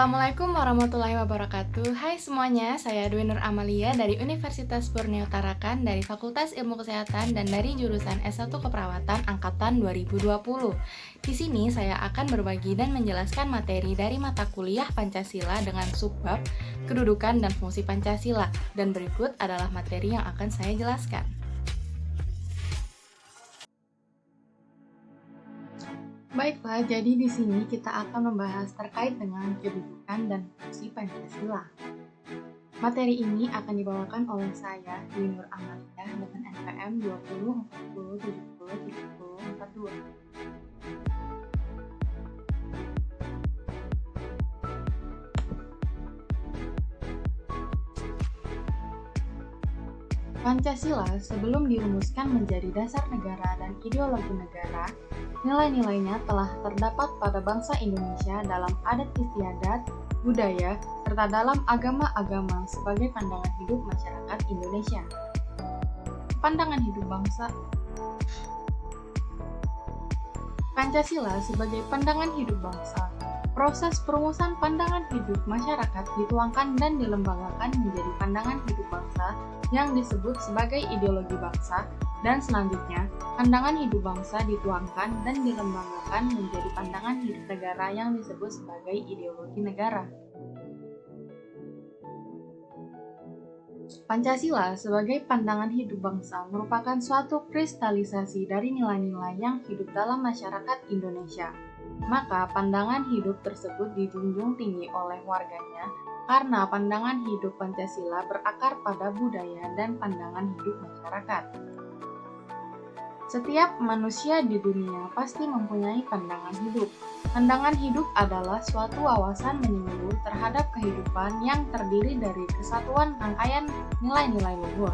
Assalamualaikum warahmatullahi wabarakatuh. Hai semuanya, saya Dwi Nur Amalia dari Universitas Borneo Tarakan dari Fakultas Ilmu Kesehatan dan dari jurusan S1 Keperawatan angkatan 2020. Di sini saya akan berbagi dan menjelaskan materi dari mata kuliah Pancasila dengan subbab kedudukan dan fungsi Pancasila. Dan berikut adalah materi yang akan saya jelaskan. Baiklah, jadi di sini kita akan membahas terkait dengan kedudukan dan fungsi Pancasila. Materi ini akan dibawakan oleh saya, Dwi Nur Amalia, dengan NPM 20 40 70 30 42. Pancasila sebelum dirumuskan menjadi dasar negara dan ideologi negara, nilai-nilainya telah terdapat pada bangsa Indonesia dalam adat istiadat, budaya, serta dalam agama-agama sebagai pandangan hidup masyarakat Indonesia. Pandangan hidup bangsa Pancasila sebagai pandangan hidup bangsa. Proses perumusan pandangan hidup masyarakat dituangkan dan dilembagakan menjadi pandangan hidup bangsa yang disebut sebagai ideologi bangsa, dan selanjutnya pandangan hidup bangsa dituangkan dan dilembagakan menjadi pandangan hidup negara yang disebut sebagai ideologi negara. Pancasila sebagai pandangan hidup bangsa merupakan suatu kristalisasi dari nilai-nilai yang hidup dalam masyarakat Indonesia. Maka pandangan hidup tersebut dijunjung tinggi oleh warganya karena pandangan hidup Pancasila berakar pada budaya dan pandangan hidup masyarakat. Setiap manusia di dunia pasti mempunyai pandangan hidup. Pandangan hidup adalah suatu wawasan menyeluruh terhadap kehidupan yang terdiri dari kesatuan rangkaian nilai-nilai luhur.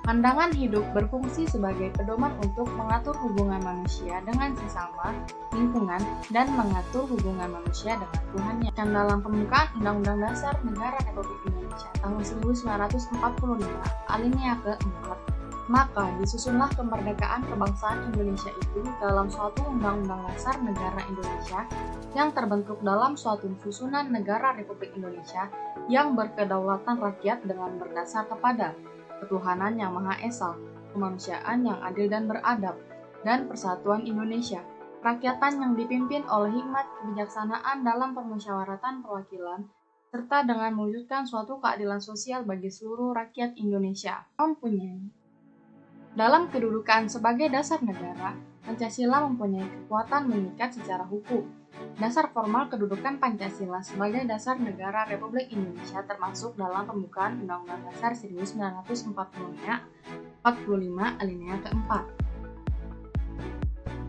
Pandangan hidup berfungsi sebagai pedoman untuk mengatur hubungan manusia dengan sesama, lingkungan, dan mengatur hubungan manusia dengan Tuhannya. Dan dalam pembukaan Undang-Undang Dasar Negara Republik Indonesia tahun 1945, alinea ke-4, maka disusunlah kemerdekaan kebangsaan Indonesia itu dalam suatu Undang-Undang Dasar Negara Indonesia yang terbentuk dalam suatu susunan negara Republik Indonesia yang berkedaulatan rakyat dengan berdasar kepada ketuhanan yang Maha Esa, kemanusiaan yang adil dan beradab, dan persatuan Indonesia, kerakyatan yang dipimpin oleh hikmat kebijaksanaan dalam permusyawaratan perwakilan, serta dengan mewujudkan suatu keadilan sosial bagi seluruh rakyat Indonesia. Dalam kedudukan sebagai dasar negara, Pancasila mempunyai kekuatan mengikat secara hukum. Dasar formal kedudukan Pancasila sebagai dasar negara Republik Indonesia termasuk dalam pembukaan Undang-Undang Dasar 1945 alinea ke-4.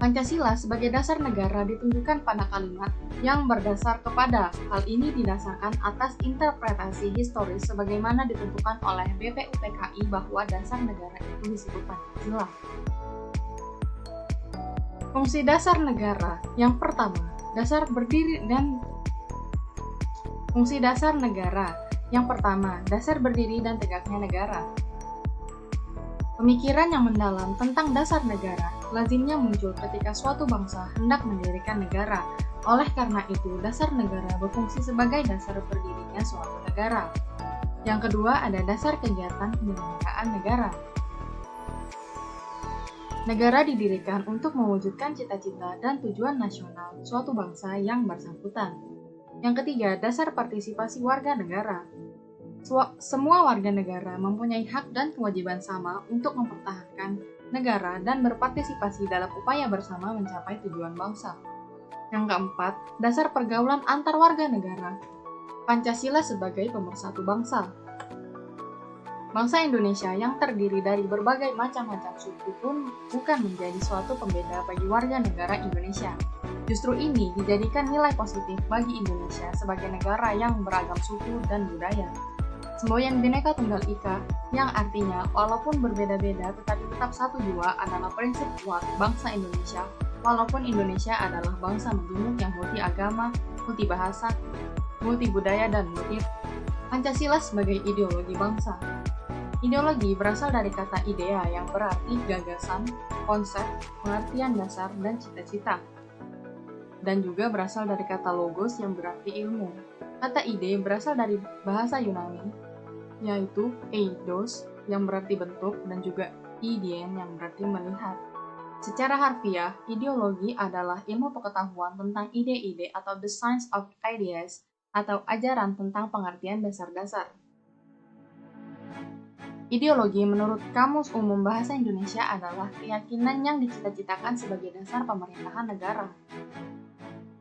Pancasila sebagai dasar negara ditunjukkan pada kalimat yang berdasar kepada. Hal ini didasarkan atas interpretasi historis sebagaimana ditentukan oleh BPUPKI bahwa dasar negara itu disebut Pancasila. Fungsi dasar negara yang pertama, dasar berdiri dan fungsi dasar negara. Yang pertama, dasar berdiri dan tegaknya negara. Pemikiran yang mendalam tentang dasar negara lazimnya muncul ketika suatu bangsa hendak mendirikan negara. Oleh karena itu, dasar negara berfungsi sebagai dasar berdirinya suatu negara. Yang kedua ada dasar kegiatan penyelenggaraan negara. Negara didirikan untuk mewujudkan cita-cita dan tujuan nasional suatu bangsa yang bersangkutan. Yang ketiga, dasar partisipasi warga negara. Semua warga negara mempunyai hak dan kewajiban sama untuk mempertahankan negara dan berpartisipasi dalam upaya bersama mencapai tujuan bangsa. Yang keempat, dasar pergaulan antar warga negara. Pancasila sebagai pemersatu bangsa. Bangsa Indonesia yang terdiri dari berbagai macam-macam suku pun bukan menjadi suatu pembeda bagi warga negara Indonesia. Justru ini dijadikan nilai positif bagi Indonesia sebagai negara yang beragam suku dan budaya. Semboyan Bhinneka Tunggal Ika yang artinya walaupun berbeda-beda tetapi tetap satu jua adalah prinsip kuat bangsa Indonesia, walaupun Indonesia adalah bangsa majemuk yang multi agama, multi bahasa, multi budaya, dan multi. Pancasila sebagai ideologi bangsa. Ideologi berasal dari kata idea yang berarti gagasan, konsep, pengertian dasar, dan cita-cita. Dan juga berasal dari kata logos yang berarti ilmu. Kata ide berasal dari bahasa Yunani, yaitu eidos yang berarti bentuk dan juga idein yang berarti melihat. Secara harfiah, ideologi adalah ilmu pengetahuan tentang ide-ide atau the science of ideas atau ajaran tentang pengertian dasar-dasar. Ideologi menurut Kamus Umum Bahasa Indonesia adalah keyakinan yang dicita-citakan sebagai dasar pemerintahan negara.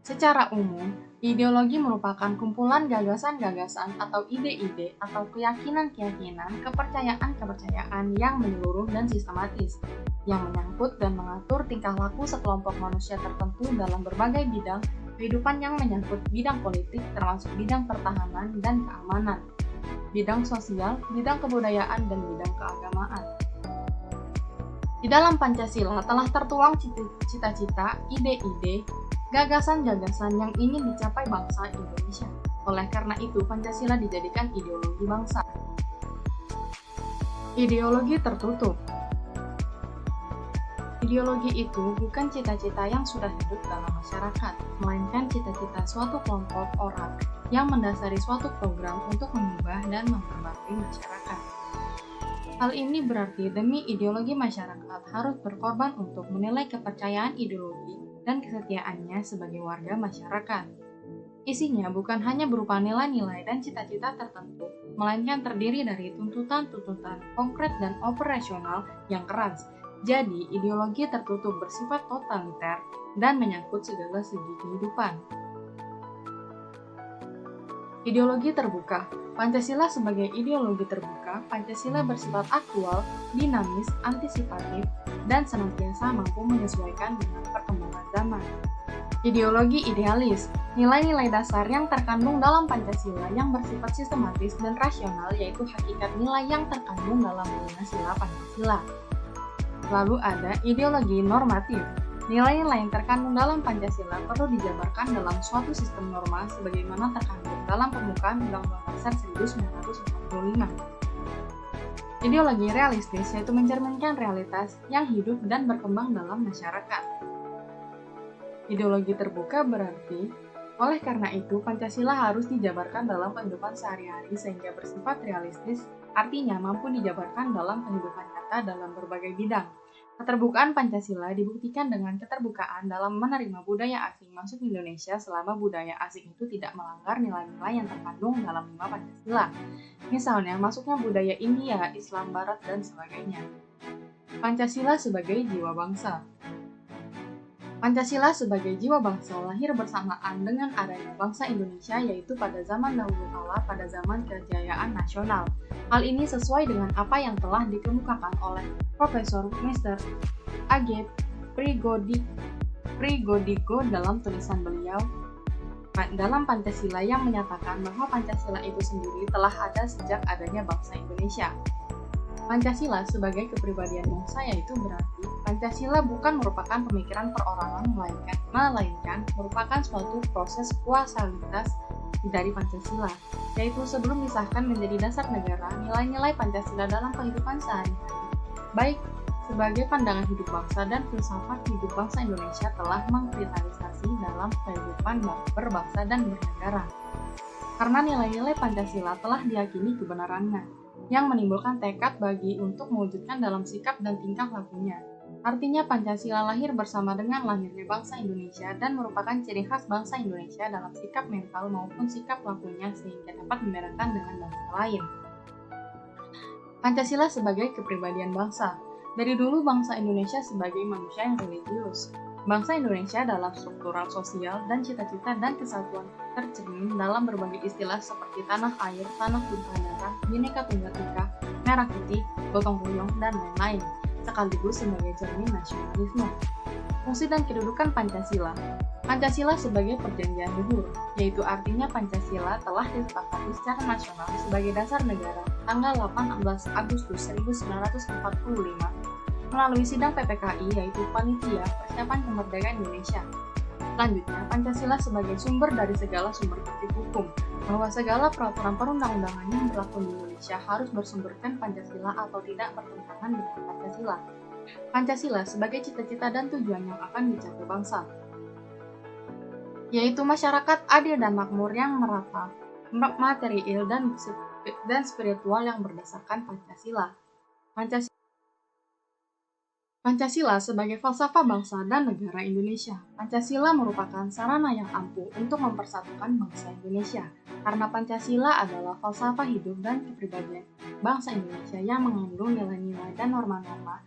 Secara umum, ideologi merupakan kumpulan gagasan-gagasan atau ide-ide atau keyakinan-keyakinan, kepercayaan-kepercayaan yang menyeluruh dan sistematis, yang menyangkut dan mengatur tingkah laku sekelompok manusia tertentu dalam berbagai bidang kehidupan yang menyangkut bidang politik termasuk bidang pertahanan dan keamanan, bidang sosial, bidang kebudayaan, dan bidang keagamaan. Di dalam Pancasila telah tertuang cita-cita, ide-ide, gagasan-gagasan yang ingin dicapai bangsa Indonesia. Oleh karena itu, Pancasila dijadikan ideologi bangsa. Ideologi tertutup. Ideologi itu bukan cita-cita yang sudah hidup dalam masyarakat, melainkan cita-cita suatu kelompok orang yang mendasari suatu program untuk mengubah dan memperbarui masyarakat. Hal ini berarti demi ideologi masyarakat harus berkorban untuk menilai kepercayaan ideologi dan kesetiaannya sebagai warga masyarakat. Isinya bukan hanya berupa nilai-nilai dan cita-cita tertentu, melainkan terdiri dari tuntutan-tuntutan konkret dan operasional yang keras. Jadi, ideologi tertutup bersifat totaliter dan menyangkut segala segi kehidupan. Ideologi terbuka. Pancasila sebagai ideologi terbuka, Pancasila bersifat aktual, dinamis, antisipatif, dan senantiasa mampu menyesuaikan dengan perkembangan zaman. Ideologi idealis, nilai-nilai dasar yang terkandung dalam Pancasila yang bersifat sistematis dan rasional yaitu hakikat nilai yang terkandung dalam 5 sila Pancasila. Lalu ada ideologi normatif. Nilai-nilai yang terkandung dalam Pancasila perlu dijabarkan dalam suatu sistem norma sebagaimana terkandung dalam pembukaan Undang-Undang Dasar 1945. Ideologi realistis yaitu mencerminkan realitas yang hidup dan berkembang dalam masyarakat. Ideologi terbuka berarti, oleh karena itu Pancasila harus dijabarkan dalam kehidupan sehari-hari sehingga bersifat realistis, artinya mampu dijabarkan dalam kehidupan nyata dalam berbagai bidang. Keterbukaan Pancasila dibuktikan dengan keterbukaan dalam menerima budaya asing masuk Indonesia selama budaya asing itu tidak melanggar nilai-nilai yang terkandung dalam 5 Pancasila. Misalnya, masuknya budaya India, Islam Barat, dan sebagainya. Pancasila sebagai jiwa bangsa. Pancasila sebagai jiwa bangsa lahir bersamaan dengan adanya bangsa Indonesia yaitu pada zaman dahulu kala pada zaman kejayaan nasional. Hal ini sesuai dengan apa yang telah dikemukakan oleh Profesor Mr. A.G. Prigodiko dalam tulisan beliau dalam Pancasila yang menyatakan bahwa Pancasila itu sendiri telah ada sejak adanya bangsa Indonesia. Pancasila sebagai kepribadian bangsa yaitu berarti Pancasila bukan merupakan pemikiran perorangan melainkan merupakan suatu proses kuasalitas dari Pancasila, yaitu sebelum disahkan menjadi dasar negara, nilai-nilai Pancasila dalam kehidupan sehari-hari, baik sebagai pandangan hidup bangsa dan filsafat hidup bangsa Indonesia telah mengkristalisi dalam kehidupan berbangsa dan bernegara. Karena nilai-nilai Pancasila telah diyakini kebenarannya, yang menimbulkan tekad bagi untuk mewujudkan dalam sikap dan tingkah lakunya. Artinya Pancasila lahir bersama dengan lahirnya bangsa Indonesia dan merupakan ciri khas bangsa Indonesia dalam sikap mental maupun sikap lakunya sehingga dapat membedakan dengan bangsa lain. Pancasila sebagai kepribadian bangsa. Dari dulu bangsa Indonesia sebagai manusia yang religius. Bangsa Indonesia dalam struktural sosial dan cita-cita dan kesatuan tercermin dalam berbagai istilah seperti tanah air, tanah tumpah darah, Bhinneka Tunggal Ika, merah putih, gotong royong, dan lain-lain, sekaligus sebagai cermin nasionalisme. Fungsi dan kedudukan Pancasila. Pancasila sebagai perjanjian luhur, yaitu artinya Pancasila telah disepakati secara nasional sebagai dasar negara tanggal 18 Agustus 1945 melalui sidang PPKI yaitu Panitia Persiapan Kemerdekaan Indonesia. Selanjutnya, Pancasila sebagai sumber dari segala sumber tertib hukum, bahwa segala peraturan perundang-undangan yang berlaku di Indonesia harus bersumberkan Pancasila atau tidak bertentangan dengan Pancasila. Pancasila sebagai cita-cita dan tujuan yang akan dicapai bangsa, yaitu masyarakat adil dan makmur yang merata, material dan spiritual yang berdasarkan Pancasila. Pancasila sebagai falsafah bangsa dan negara Indonesia. Pancasila merupakan sarana yang ampuh untuk mempersatukan bangsa Indonesia, karena Pancasila adalah falsafah hidup dan kepribadian bangsa Indonesia yang mengandung nilai-nilai dan norma-norma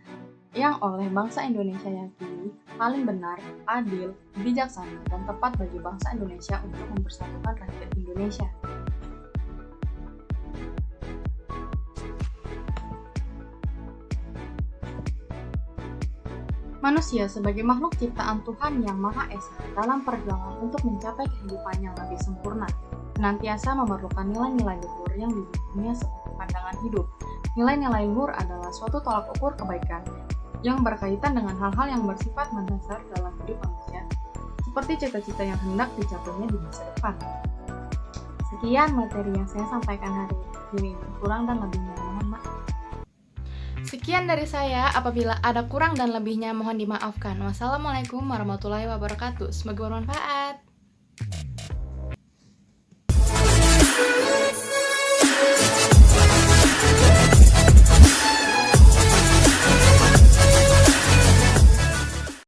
yang oleh bangsa Indonesia yakini paling benar, adil, bijaksana, dan tepat bagi bangsa Indonesia untuk mempersatukan rakyat Indonesia. Manusia sebagai makhluk ciptaan Tuhan yang Maha Esa dalam perjuangan untuk mencapai kehidupan yang lebih sempurna, senantiasa memerlukan nilai-nilai luhur yang dimilikinya seperti pandangan hidup. Nilai-nilai luhur adalah suatu tolak ukur kebaikan yang berkaitan dengan hal-hal yang bersifat mendasar dalam hidup manusia, seperti cita-cita yang hendak dicapainya di masa depan. Sekian materi yang saya sampaikan hari ini, kurang dan lebihnya mohon maaf. Sekian dari saya, apabila ada kurang dan lebihnya mohon dimaafkan. Wassalamualaikum warahmatullahi wabarakatuh. Semoga bermanfaat.